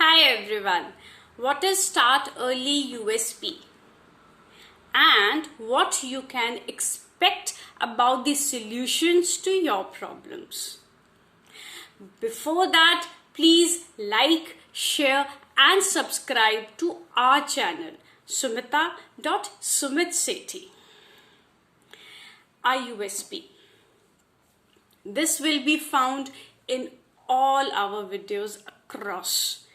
Hi everyone, what is Start Early USP and what you can expect about the solutions to your problems. Before that, please like, share and subscribe to our channel Sumita.Sethi. Our USP. This will be found in all our videos across.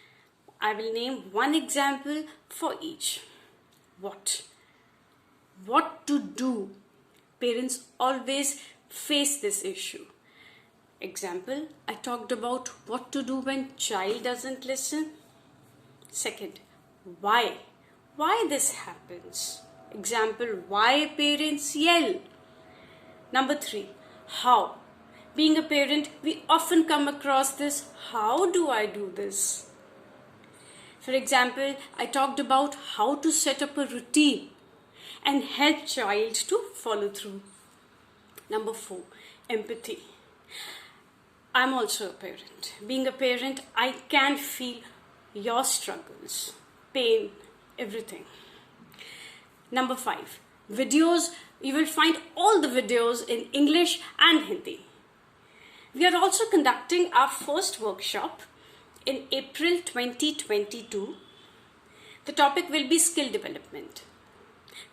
I will name one example for each. What to do? Parents always face this issue. Example, I talked about what to do when child doesn't listen. Second, why this happens. Example, why parents yell. Number 3, how. Being a parent, we often come across this, how do I do this? For example, I talked about how to set up a routine and help child to follow through. Number 4, empathy. I'm also a parent. Being a parent, I can feel your struggles, pain, everything. Number 5, videos. You will find all the videos in English and Hindi. We are also conducting our first workshop in April 2022. The topic will be skill development.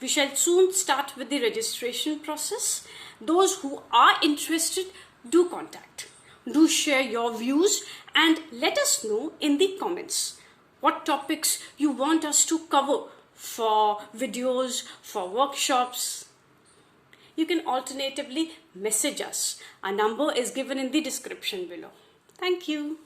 We shall soon start with the registration process. Those who are interested, do contact. Do share your views and let us know in the comments what topics you want us to cover for videos, for workshops. You can alternatively message us. Our number is given in the description below. Thank you.